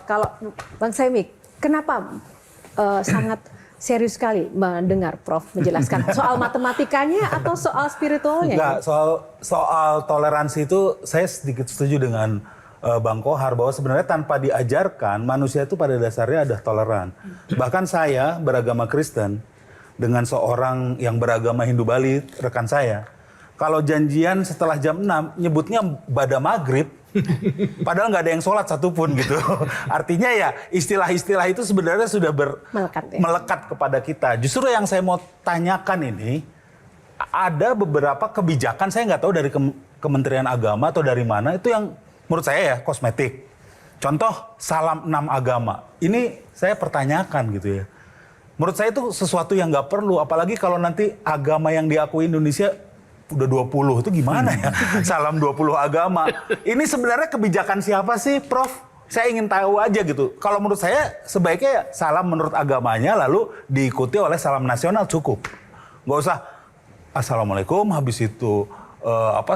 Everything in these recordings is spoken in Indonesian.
Kalau Bang Saimi, kenapa sangat serius sekali mendengar Prof menjelaskan soal matematikanya atau soal spiritualnya? Enggak, soal toleransi itu saya sedikit setuju dengan Bang Kohar bahwa sebenarnya tanpa diajarkan manusia itu pada dasarnya ada toleran. Bahkan saya beragama Kristen dengan seorang yang beragama Hindu Bali, rekan saya, kalau janjian setelah jam 6 nyebutnya pada maghrib, padahal nggak ada yang sholat satupun gitu. Artinya ya istilah-istilah itu sebenarnya sudah melekat kepada kita. Justru yang saya mau tanyakan ini, ada beberapa kebijakan, saya nggak tahu dari Kementerian Agama atau dari mana, itu yang menurut saya ya kosmetik. Contoh salam 6 agama. Ini saya pertanyakan gitu ya. Menurut saya itu sesuatu yang nggak perlu, apalagi kalau nanti agama yang diakui Indonesia udah 20, itu gimana ya? Salam 20 agama. Ini sebenarnya kebijakan siapa sih, Prof? Saya ingin tahu aja gitu. Kalau menurut saya sebaiknya ya salam menurut agamanya lalu diikuti oleh salam nasional cukup. Nggak usah assalamualaikum, habis itu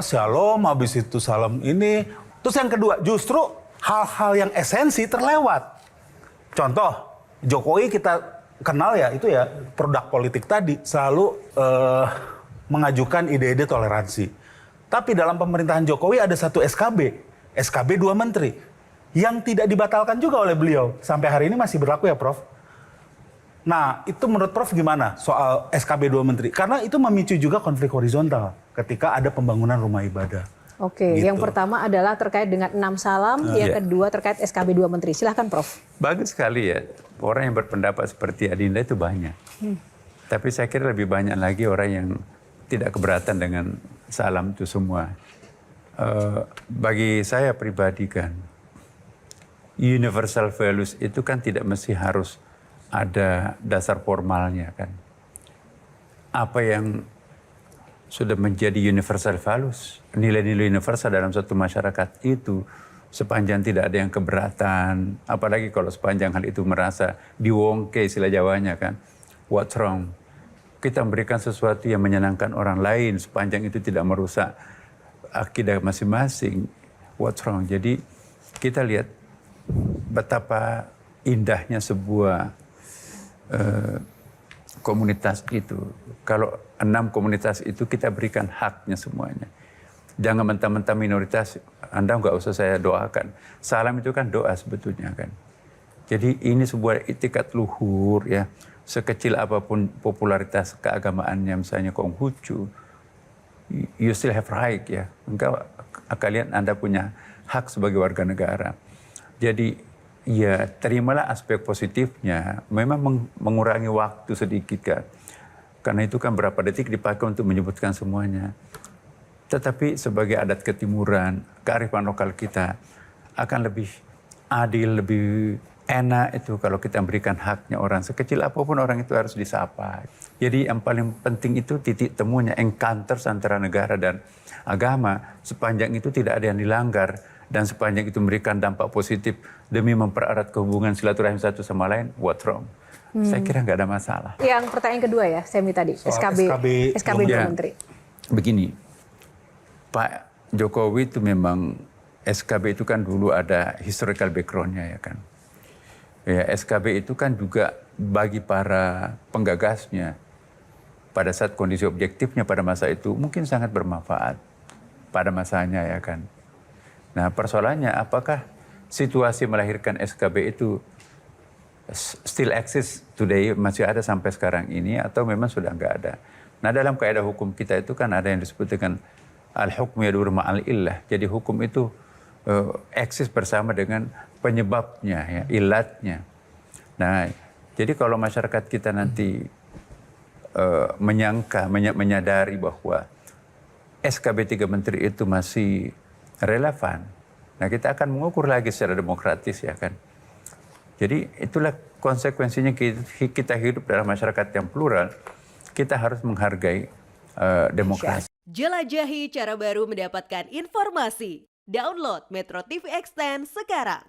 shalom, habis itu salam ini. Terus yang kedua, justru hal-hal yang esensi terlewat. Contoh, Jokowi kita kenal ya, itu ya produk politik tadi selalu mengajukan ide-ide toleransi. Tapi dalam pemerintahan Jokowi ada satu SKB 2 menteri yang tidak dibatalkan juga oleh beliau. Sampai hari ini masih berlaku ya, Prof. Nah, itu menurut Prof gimana soal SKB 2 menteri? Karena itu memicu juga konflik horizontal ketika ada pembangunan rumah ibadah. Oke, gitu. Yang pertama adalah terkait dengan 6 salam, yang kedua terkait SKB 2 menteri. Silahkan, Prof. Bagus sekali ya, orang yang berpendapat seperti Adinda itu banyak. Tapi saya kira lebih banyak lagi orang yang tidak keberatan dengan salam itu semua. Bagi saya pribadi kan, universal values itu kan tidak mesti harus ada dasar formalnya kan. Apa yang sudah menjadi universal values, nilai-nilai universal dalam satu masyarakat itu, sepanjang tidak ada yang keberatan, apalagi kalau sepanjang hal itu merasa diwongke istilah Jawanya kan, what's wrong? Kita memberikan sesuatu yang menyenangkan orang lain sepanjang itu tidak merusak akidah masing-masing. What's wrong? Jadi kita lihat betapa indahnya sebuah komunitas itu. Kalau 6 komunitas itu kita berikan haknya semuanya. Jangan mentah-mentah minoritas, Anda nggak usah saya doakan. Salam itu kan doa sebetulnya kan. Jadi ini sebuah itikat luhur ya. Sekecil apapun popularitas keagamaannya, misalnya Konghucu, you still have right ya. Kalian Anda punya hak sebagai warga negara. Jadi ya terimalah aspek positifnya. Memang mengurangi waktu sedikit kan. Karena itu kan berapa detik dipakai untuk menyebutkan semuanya. Tetapi sebagai adat ketimuran, kearifan lokal kita akan lebih adil, lebih enak itu kalau kita berikan haknya orang. Sekecil apapun orang itu harus disapa. Jadi yang paling penting itu titik temunya, encounters antara negara dan agama. Sepanjang itu tidak ada yang dilanggar. Dan sepanjang itu memberikan dampak positif demi mempererat hubungan silaturahim satu sama lain, what's wrong? Saya kira nggak ada masalah. Yang pertanyaan kedua ya, Saimi tadi, SKB 2 menteri. Begini, Pak Jokowi itu memang, SKB itu kan dulu ada historical background-nya ya kan. Ya, SKB itu kan juga bagi para penggagasnya pada saat kondisi objektifnya pada masa itu mungkin sangat bermanfaat pada masanya ya kan. Nah persoalannya apakah situasi melahirkan SKB itu still exist today, masih ada sampai sekarang ini atau memang sudah nggak ada. Nah dalam kaidah hukum kita itu kan ada yang disebut dengan al-hukmu yadur ma'al illah. Jadi hukum itu eksis bersama dengan penyebabnya, ya, ilatnya. Nah, jadi kalau masyarakat kita nanti menyadari bahwa SKB 3 Menteri itu masih relevan, nah kita akan mengukur lagi secara demokratis ya kan. Jadi itulah konsekuensinya kita hidup dalam masyarakat yang plural, kita harus menghargai demokrasi. Jelajahi cara baru mendapatkan informasi. Download Metro TV Extend sekarang.